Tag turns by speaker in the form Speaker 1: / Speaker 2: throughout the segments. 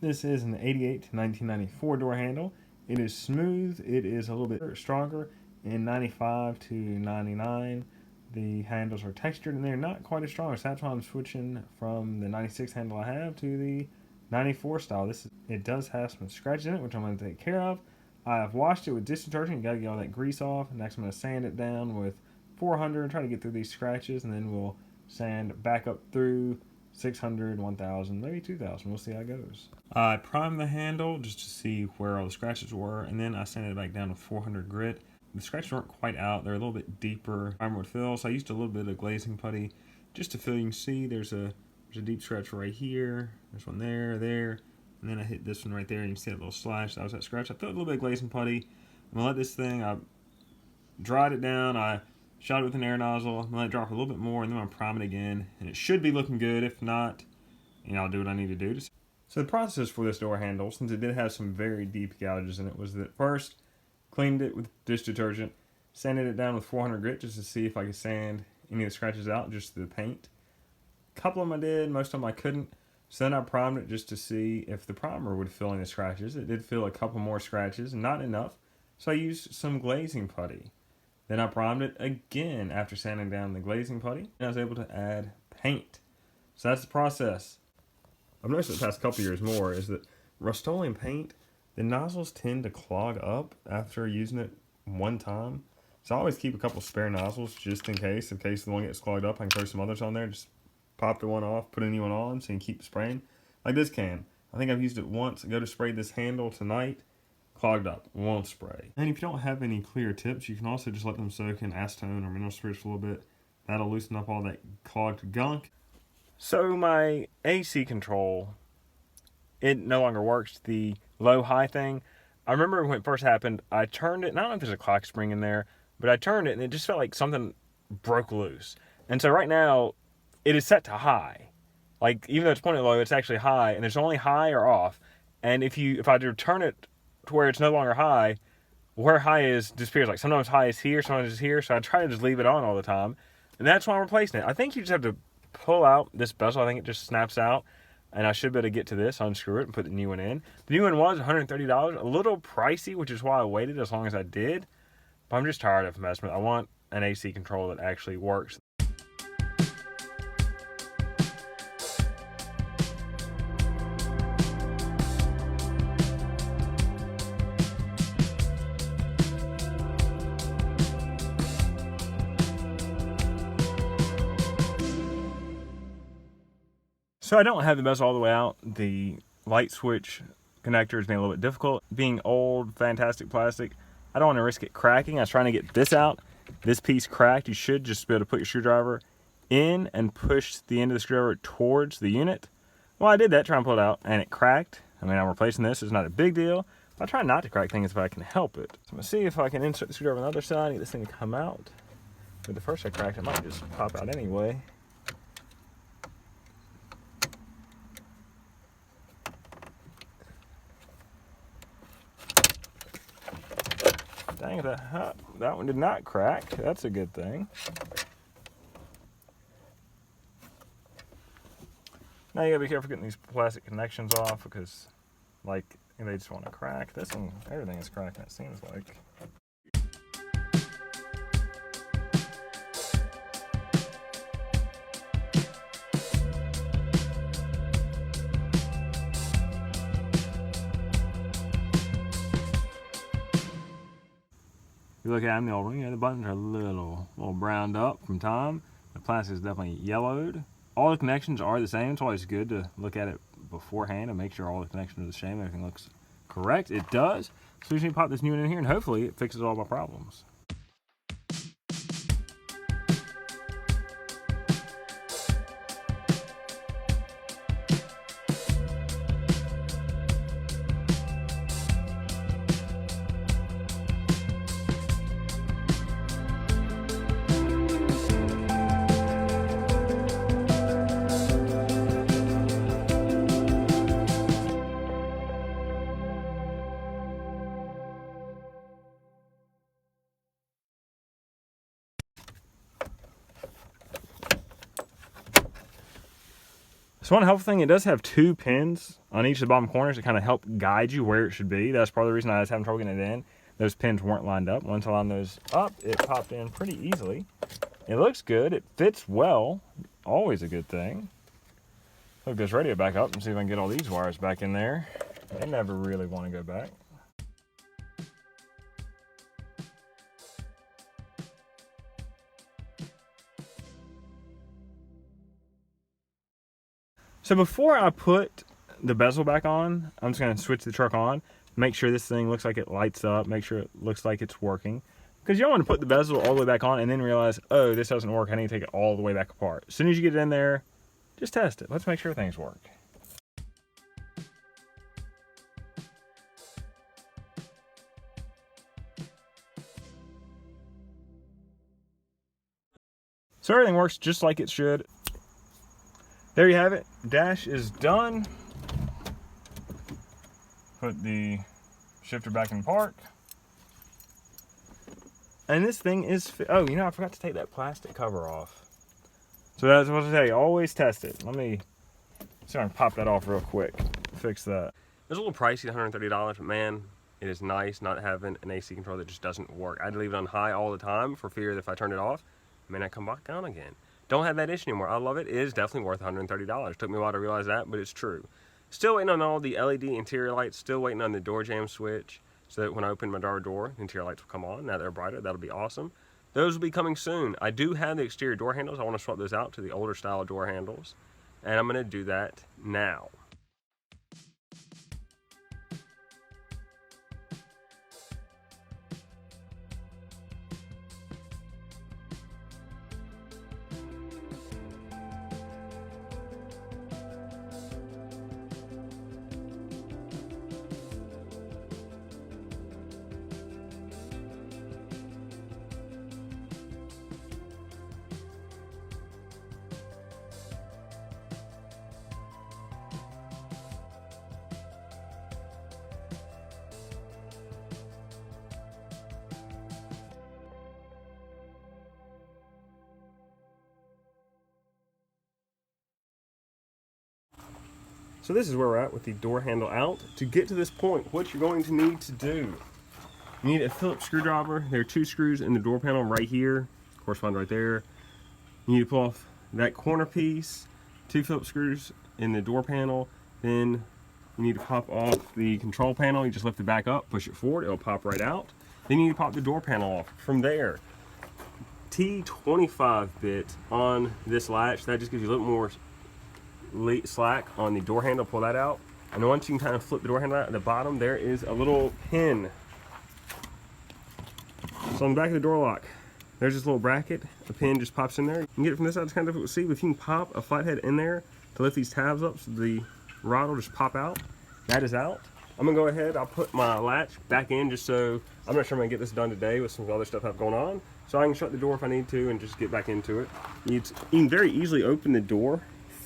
Speaker 1: This is an 88 to 1994 door handle. It is smooth, it is a little bit stronger. In 95 to 99, the handles are textured and they're not quite as strong, so that's why I'm switching from the 96 handle I have to the 94 style. It does have some scratches in it, which I'm going to take care of. I've washed it with dish detergent. You got to get all that grease off. Next, I'm going to sand it down with 400 and try to get through these scratches, and then we'll sand back up through 600, 1000, maybe 2000. We'll see how it goes. I primed the handle just to see where all the scratches were, and then I sanded it back down with 400 grit. The scratches weren't quite out. They're a little bit deeper primer would fill, so I used a little bit of glazing putty just to fill. You can see there's a deep scratch right here. There's one there, and then I hit this one right there, and you can see that little slash. That was that scratch. I filled a little bit of glazing putty. I'm gonna let this thing, I dried it down, I shot it with an air nozzle. I'm gonna let it drop a little bit more, and then I'm gonna prime it again, and it should be looking good. If not, I'll do what I need to do. So the process for this door handle, since it did have some very deep gouges in it, was that first, cleaned it with dish detergent, sanded it down with 400 grit just to see if I could sand any of the scratches out, just the paint. A couple of them I did, most of them I couldn't. So then I primed it just to see if the primer would fill any of the scratches. It did fill a couple more scratches, not enough. So I used some glazing putty. Then I primed it again after sanding down the glazing putty, and I was able to add paint. So that's the process. I've noticed in the past couple years more is that Rust-Oleum paint, the nozzles tend to clog up after using it one time. So I always keep a couple spare nozzles just in case the one gets clogged up. I can throw some others on there, just pop the one off, put a new one on so you can keep spraying. Like this can. I think I've used it once. I go to spray this handle tonight, clogged up, won't spray. And if you don't have any clear tips, you can also just let them soak in acetone or mineral spirits for a little bit. That'll loosen up all that clogged gunk. So my AC control, it no longer works. The low-high thing, I remember when it first happened, I turned it, and I don't know if there's a clock spring in there, but I turned it and it just felt like something broke loose. And so right now, it is set to high. Like, even though it's pointed low, it's actually high, and there's only high or off. And if I do turn it to where it's no longer high, where high is disappears. Like, sometimes high is here, sometimes it's here, so I try to just leave it on all the time. And that's why I'm replacing it. I think you just have to pull out this bezel. I think it just snaps out. And I should be able to get to this, unscrew it, and put the new one in. The new one was $130, a little pricey, which is why I waited as long as I did. But I'm just tired of messing with it. I want an AC control that actually works. So I don't have the bezel all the way out. The light switch connector is being a little bit difficult. Being old, fantastic plastic, I don't want to risk it cracking. I was trying to get this out. This piece cracked. You should just be able to put your screwdriver in and push the end of the screwdriver towards the unit. Well, I did that, trying to pull it out, and it cracked. I mean, I'm replacing this. It's not a big deal. I try not to crack things if I can help it. So I'm going to see if I can insert the screwdriver on the other side and get this thing to come out. But the first I cracked, it might just pop out anyway. Dang, that one did not crack. That's a good thing. Now you gotta be careful getting these plastic connections off because, like, they just want to crack. This one, everything is cracking, it seems like. If you look at them, the old one, the buttons are a little browned up from time. The plastic is definitely yellowed. All the connections are the same. It's always good to look at it beforehand and make sure all the connections are the same. Everything looks correct. It does. So we just need to pop this new one in here, and hopefully it fixes all my problems. So one helpful thing, it does have 2 pins on each of the bottom corners to kind of help guide you where it should be. That's part of the reason I was having trouble getting it in. Those pins weren't lined up. Once I lined those up, it popped in pretty easily. It looks good. It fits well. Always a good thing. Hook this radio back up and see if I can get all these wires back in there. They never really want to go back. So before I put the bezel back on, I'm just going to switch the truck on, make sure this thing looks like it lights up, make sure it looks like it's working. Because you don't want to put the bezel all the way back on and then realize, oh, this doesn't work, I need to take it all the way back apart. As soon as you get it in there, just test it. Let's make sure things work. So everything works just like it should. There you have it. Dash is done. Put the shifter back in park. And this thing is, oh, you know, I forgot to take that plastic cover off. So that's what I tell you, always test it. Let me see if I can pop that off real quick. Fix that.
Speaker 2: It was a little pricey, $130, but man, it is nice not having an AC controller that just doesn't work. I had to leave it on high all the time for fear that if I turned it off, it may not come back on again. Don't have that issue anymore. I love it. It is definitely worth $130. Took me a while to realize that, but it's true. Still waiting on all the LED interior lights. Still waiting on the door jamb switch so that when I open my door, the interior lights will come on. Now they're brighter. That'll be awesome. Those will be coming soon. I do have the exterior door handles. I want to swap those out to the older style door handles, and I'm going to do that now. So this is where we're at with the door handle out. To get to this point, what you're going to need to do, you need a Phillips screwdriver. There are 2 screws in the door panel right here, correspond right there. You need to pull off that corner piece, 2 Phillips screws in the door panel. Then you need to pop off the control panel. You just lift it back up, push it forward, it'll pop right out. Then you need to pop the door panel off. From there, T25 bit on this latch. That just gives you a little more slack on the door handle. Pull that out, and then once you can kind of flip the door handle out, at the bottom there is a little pin. So on the back of the door lock, there's this little bracket. A pin just pops in there. You can get it from this side. It's kind of difficult to see, but if you can pop a flathead in there to lift these tabs up so the rod will just pop out. That is out. I'm gonna go ahead, I'll put my latch back in just so, I'm not sure I'm gonna get this done today with some other stuff I have going on, so I can shut the door if I need to and just get back into it. You can very easily open the door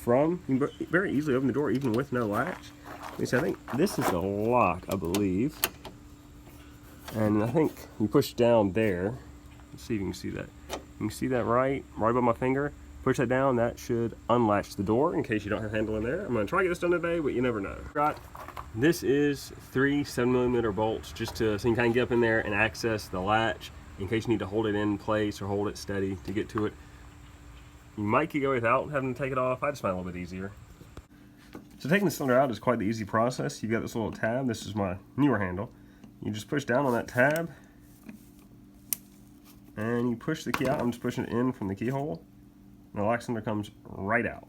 Speaker 2: you can very easily open the door even with no latch. I think this is the lock, I believe. And I think you push down there. Let's see if you can see that. You can see that right above my finger. Push that down, that should unlatch the door in case you don't have a handle in there. I'm gonna try to get this done today, but you never know. This is 3 7mm bolts just so you can kind of get up in there and access the latch in case you need to hold it in place or hold it steady to get to it. You might could go without having to take it off. I just find it a little bit easier. So taking the cylinder out is quite the easy process. You've got this little tab. This is my newer handle. You just push down on that tab and you push the key out. I'm just pushing it in from the keyhole, and the lock cylinder comes right out.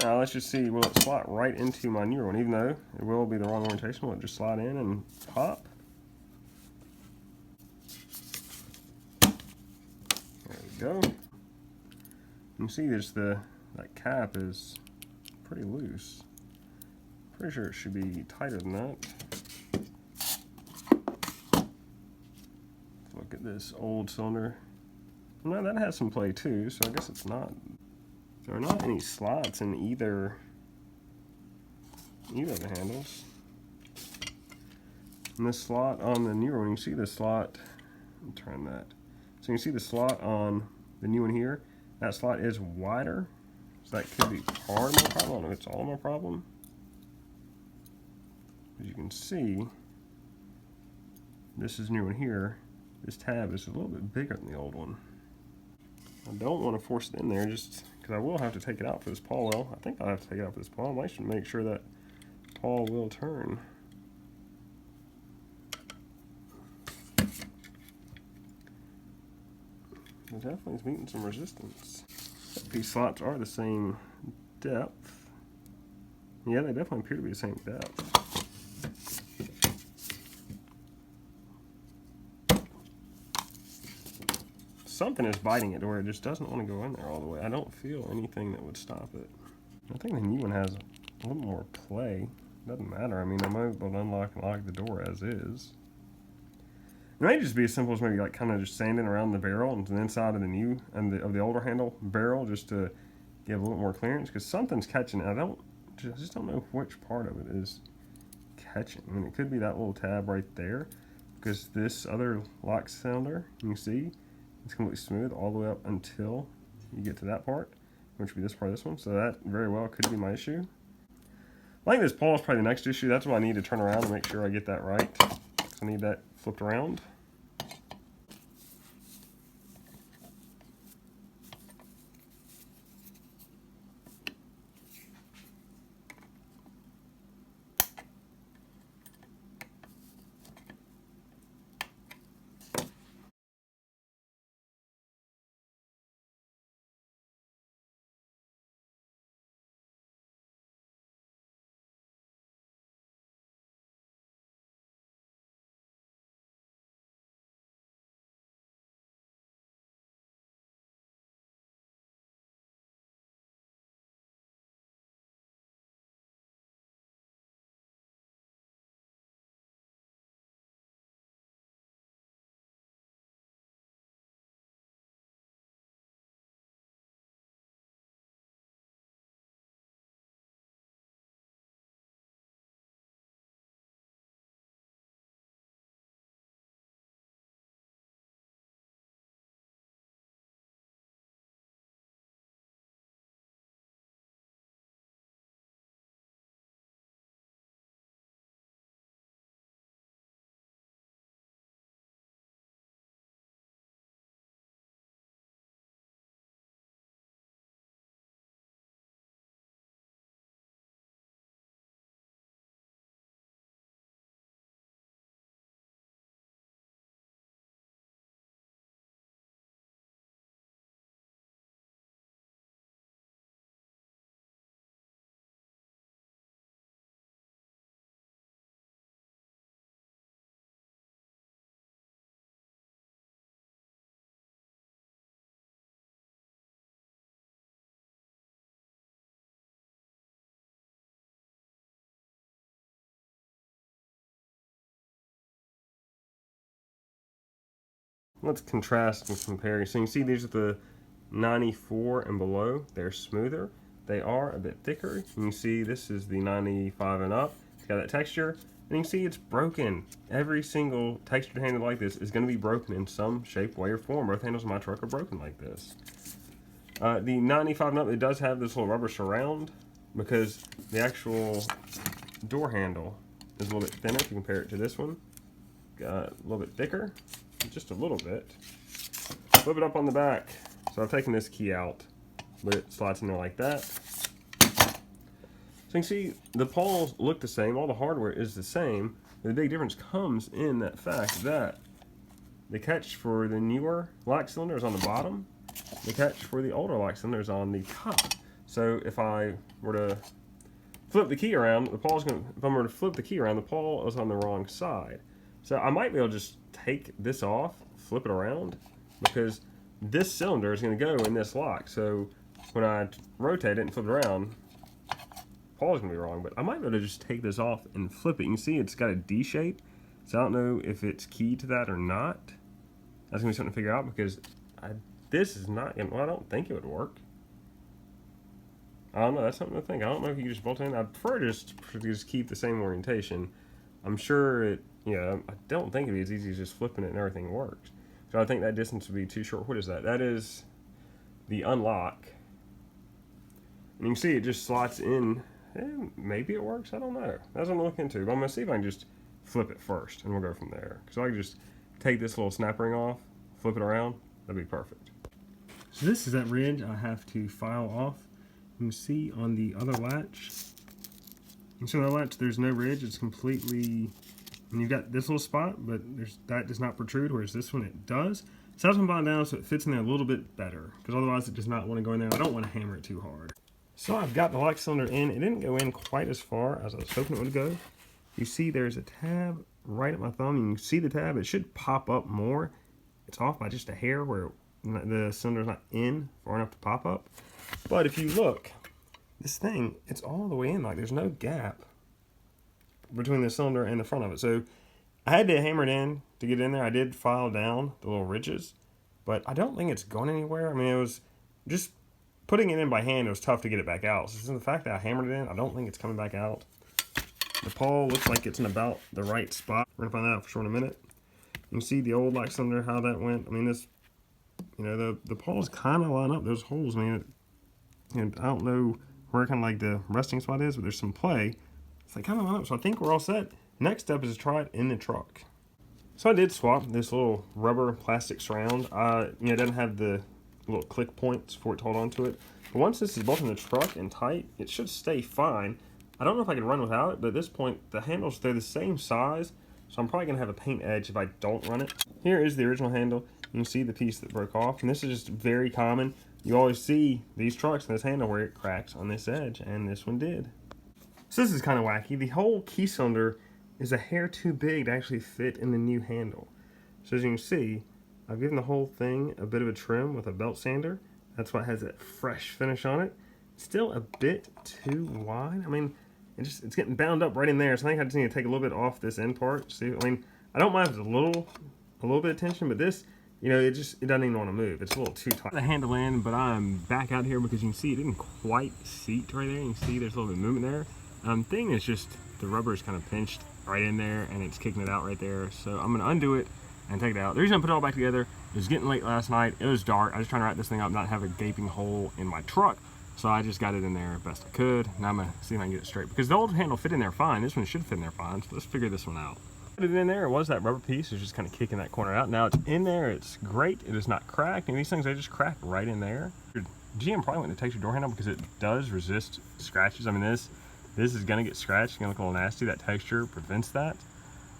Speaker 2: Now let's just see, will it slot right into my newer one? Even though it will be the wrong orientation, will it just slide in and pop? There we go. You can see there's that cap is pretty loose. Pretty sure it should be tighter than that. Look at this old cylinder. No, that has some play too, so I guess it's not. There are not any slots in either of the handles. And this slot on the newer one, you can see the slot, let me turn that. So you can see the slot on the new one here. That slot is wider. that could be part of my problem. I don't know if it's all my problem. As you can see, this is new one here. This tab is a little bit bigger than the old one. I don't want to force it in there just because I will have to take it out for this pawl wheel. I think I'll have to take it out for this pawl. I might make sure that pawl will turn. It definitely is meeting some resistance. These slots are the same depth. Yeah, they definitely appear to be the same depth. Something is biting it to where it just doesn't want to go in there all the way. I don't feel anything that would stop it. I think the new one has a little more play. Doesn't matter. I mean, I'm able to unlock and lock the door as is. It may just be as simple as maybe like kind of just sanding around the barrel and the inside of the new and of the older handle barrel just to give a little more clearance, because something's catching it. I just don't know which part of it is catching. I mean, it could be that little tab right there, because this other lock cylinder, you can see, it's completely smooth all the way up until you get to that part, which would be this part of this one. So that very well could be my issue. I think this pawl is probably the next issue. That's why I need to turn around and make sure I get that right. So I need that flipped around. Let's contrast and compare. So you can see these are the 94 and below. They're smoother. They are a bit thicker. You can see this is the 95 and up. It's got that texture. And you can see it's broken. Every single textured handle like this is going to be broken in some shape, way, or form. Both handles in my truck are broken like this. The 95 and up, it does have this little rubber surround because the actual door handle is a little bit thinner if you compare it to this one. Got a little bit thicker. Just a little bit. Flip it up on the back. So I've taken this key out, but it slides in there like that. So you can see the pawls look the same, all the hardware is the same, but the big difference comes in that fact that the catch for the newer lock cylinder is on the bottom, the catch for the older lock cylinder is on the top. So if I were to flip the key around, if I were to flip the key around, the pawl is on the wrong side. So I might be able to just take this off, flip it around, because this cylinder is going to go in this lock. So when I rotate it and flip it around, pawl is going to be wrong. But I might be able to just take this off and flip it. You can see it's got a D shape. So I don't know if it's keyed to that or not. That's going to be something to figure out, because this is not, well, I don't think it would work. I don't know, that's something to think. I don't know if you can just bolt it in. I'd prefer to just keep the same orientation. I'm sure it, I don't think it'd be as easy as just flipping it and everything works. So I think that distance would be too short. What is that? That is the unlock. And you can see it just slots in. Maybe it works, I don't know. That's what I'm gonna look into. But I'm gonna see if I can just flip it first and we'll go from there. So I can just take this little snap ring off, flip it around, that'd be perfect.
Speaker 1: So this is that ridge I have to file off. You can see on the other latch. And so the latch, there's no ridge, it's completely, and you've got this little spot, but that does not protrude, whereas this one it does. So that's what I'm filing down so it fits in there a little bit better, because otherwise it does not want to go in there. I don't want to hammer it too hard. So I've got the lock cylinder in. It didn't go in quite as far as I was hoping it would go. You see there's a tab right at my thumb. You can see the tab. It should pop up more. It's off by just a hair where the cylinder's not in far enough to pop up. But if you look, this thing, it's all the way in. Like there's no gap between the cylinder and the front of it. So I had to hammer it in to get it in there. I did file down the little ridges, but I don't think it's going anywhere. I mean, it was just putting it in by hand. It was tough to get it back out. So the fact that I hammered it in, I don't think it's coming back out. The pawl looks like it's in about the right spot. We're gonna find that out for sure in a minute. You can see the old lock cylinder, how that went. I mean, this, you know, the paws kind of line up those holes. I mean, and I don't know where kind of like the resting spot is, but there's some play. So they kind of line up. So I think we're all set. Next step is to try it in the truck. So I did swap this little rubber plastic surround. You know, it doesn't have the little click points for it to hold onto it. But once this is both in the truck and tight, it should stay fine. I don't know if I can run without it, but at this point, the handles, they're the same size, so I'm probably gonna have a paint edge if I don't run it. Here is the original handle. You can see the piece that broke off, and this is just very common. You always see these trucks and this handle where it cracks on this edge, and this one did. So this is kind of wacky. The whole key cylinder is a hair too big to actually fit in the new handle. So as you can see, I've given the whole thing a bit of a trim with a belt sander. That's why it has that fresh finish on it. Still a bit too wide. I mean, it's getting bound up right in there. So I think I just need to take a little bit off this end part. See, I mean, I don't mind if it's a little bit of tension, but this, you know, it doesn't even want to move. It's a little too tight. The handle in, but I'm back out here because you can see it didn't quite seat right there. You can see there's a little bit of movement there. Thing is just the rubber is kind of pinched right in there and it's kicking it out right there. So I'm gonna undo it and take it out. The reason I put it all back together, it was getting late last night. It was dark. I was trying to wrap this thing up, not have a gaping hole in my truck. So I just got it in there best I could. Now I'm gonna see if I can get it straight because the old handle fit in there fine. This one should fit in there fine. So let's figure this one out. Put it in there. It was that rubber piece. It's just kind of kicking that corner out. Now it's in there. It's great. It is not cracked. And these things, they just crack right in there. GM probably went to take your door handle because it does resist scratches. I mean, this is gonna get scratched. It's gonna look a little nasty. That texture prevents that.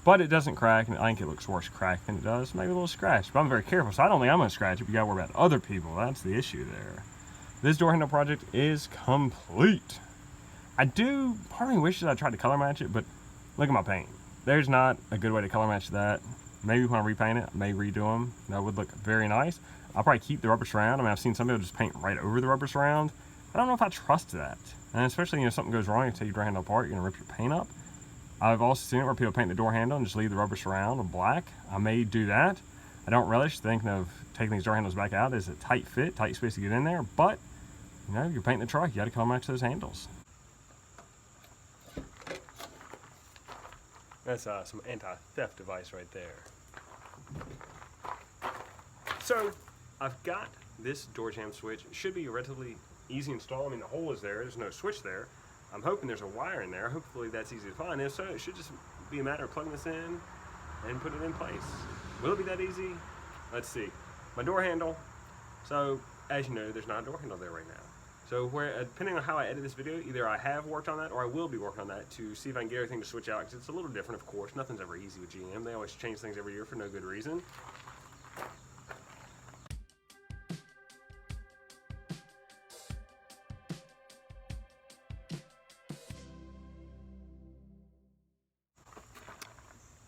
Speaker 1: But it doesn't crack, and I think it looks worse cracked than it does. Maybe a little scratch, but I'm very careful, so I don't think I'm gonna scratch it, but you gotta worry about other people. That's the issue there. This door handle project is complete. Part of me wishes I tried to color match it, but look at my paint. There's not a good way to color match that. Maybe when I repaint it, I may redo them. That would look very nice. I'll probably keep the rubber surround. I mean, I've seen some people just paint right over the rubber surround. I don't know if I trust that. And especially, you know, if something goes wrong, you take your door handle apart, you're gonna rip your paint up. I've also seen it where people paint the door handle and just leave the rubber surround with black. I may do that. I don't relish thinking of taking these door handles back out. It's a tight fit, tight space to get in there, but you know, you're painting the truck, you gotta color match those handles. That's some anti-theft device right there. So, I've got this door jamb switch. It should be a relatively easy install. I mean, the hole is there, there's no switch there. I'm hoping there's a wire in there. Hopefully that's easy to find. If so, it should just be a matter of plugging this in and putting it in place. Will it be that easy? Let's see. My door handle. So, as you know, there's not a door handle there right now. So, depending on how I edit this video, either I have worked on that or I will be working on that to see if I can get everything to switch out, because it's a little different, of course. Nothing's ever easy with GM. They always change things every year for no good reason.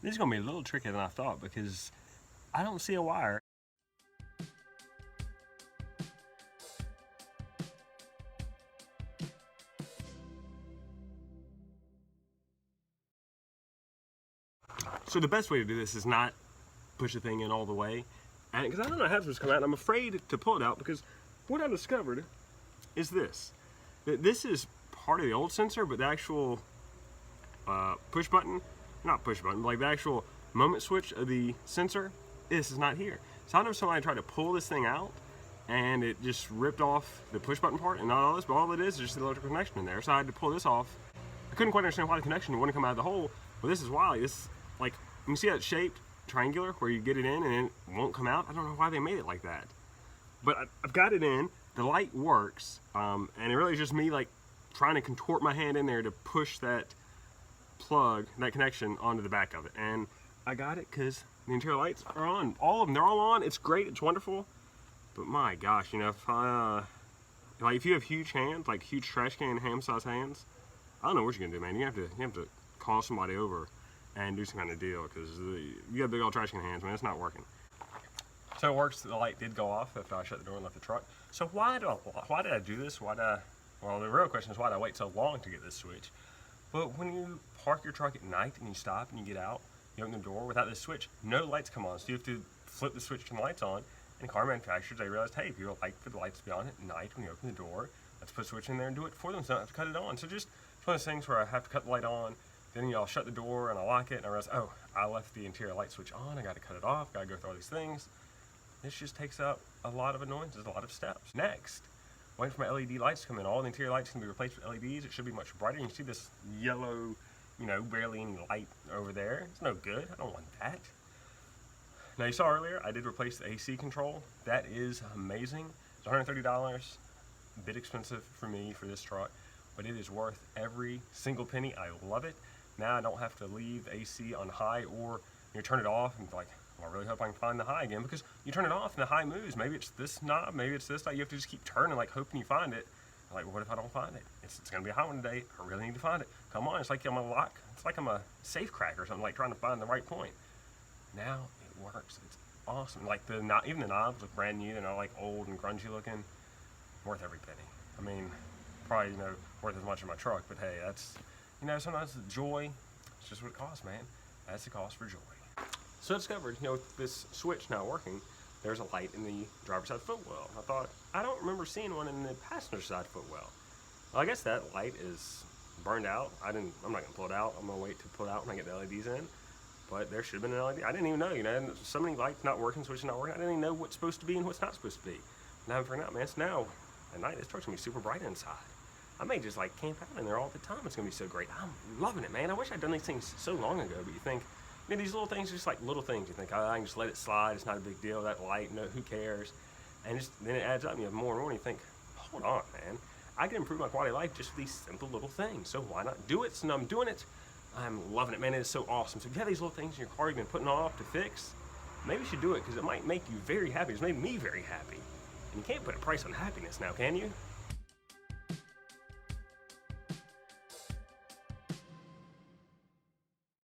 Speaker 1: This is going to be a little trickier than I thought because I don't see a wire. So the best way to do this is not push the thing in all the way, and because I don't know how it's come out, and I'm afraid to pull it out because what I discovered is this. This is part of the old sensor, but the actual push button, not push button, like the actual moment switch of the sensor, this is not here. So I know somebody tried to pull this thing out,
Speaker 2: and it just ripped off the push button part and not all this, but all it is just the electrical connection in there. So I had to pull this off. I couldn't quite understand why the connection wouldn't come out of the hole, but this is why. This, like, you see that shaped triangular where you get it in and it won't come out? I don't know why they made it like that. But I've got it in, the light works, and it really is just me like trying to contort my hand in there to push that plug, that connection onto the back of it. And I got it because the interior lights are on. All of them, they're all on. It's great, it's wonderful. But my gosh, you know, if you have huge hands, like huge trash can ham-sized hands, I don't know what you're gonna do, man. You have to call somebody over and do some kind of deal, because you got big old trash can hands, man. It's not working. So it works. The light did go off after I shut the door and left the truck. So why did I do this? Well, the real question is, why did I wait so long to get this switch? But when you park your truck at night and you stop and you get out, you open the door without this switch, no lights come on. So you have to flip the switch to turn the lights on. And car manufacturers, they realized, hey, if you would like for the lights to be on at night when you open the door, let's put a switch in there and do it for them, so I don't have to cut it on. So just it's one of those things where I have to cut the light on, then I'll shut the door and I lock it, and I realize, oh, I left the interior light switch on, I got to cut it off, got to go through all these things. This just takes up a lot of annoyances, a lot of steps. Next, waiting for my LED lights to come in. All the interior lights can be replaced with LEDs. It should be much brighter. You can see this yellow, you know, barely any light over there. It's no good. I don't want that. Now, you saw earlier, I did replace the AC control. That is amazing. It's $130, a bit expensive for me for this truck, but it is worth every single penny. I love it. Now I don't have to leave the AC on high or turn it off and like, well, I really hope I can find the high again, because you turn it off and the high moves. Maybe it's this knob, maybe it's this knob. You have to just keep turning, like hoping you find it. Like, what if I don't find it? It's gonna be a hot one today. I really need to find it. Come on, it's like I'm a lock. It's like I'm a safe cracker or something, like trying to find the right point. Now it works. It's awesome. Like even the knobs look brand new. They're not like old and grungy looking. Worth every penny. I mean, probably worth as much as my truck, but hey, that's sometimes the joy. It's just what it costs, man. That's the cost for joy. So I discovered, with this switch not working, there's a light in the driver's side footwell. I thought, I don't remember seeing one in the passenger side footwell. Well, I guess that light is burned out. I'm not gonna pull it out. I'm gonna wait to pull it out when I get the LEDs in. But there should have been an LED. I didn't even know, so many lights not working, switches not working. I didn't even know what's supposed to be and what's not supposed to be. Now I'm figuring out, man, so now at night this truck's gonna be super bright inside. I may just like camp out in there all the time. It's gonna be so great. I'm loving it, man. I wish I'd done these things so long ago, but you think, these little things are just like little things. You think, oh, I can just let it slide. It's not a big deal. That light, who cares? And then it adds up, and you have more and more, and you think, hold on, man. I can improve my quality of life just with these simple little things. So why not do it? So now I'm doing it. I'm loving it, man. It is so awesome. So if you have these little things in your car you've been putting off to fix, maybe you should do it, because it might make you very happy. It's made me very happy. And you can't put a price on happiness now, can you?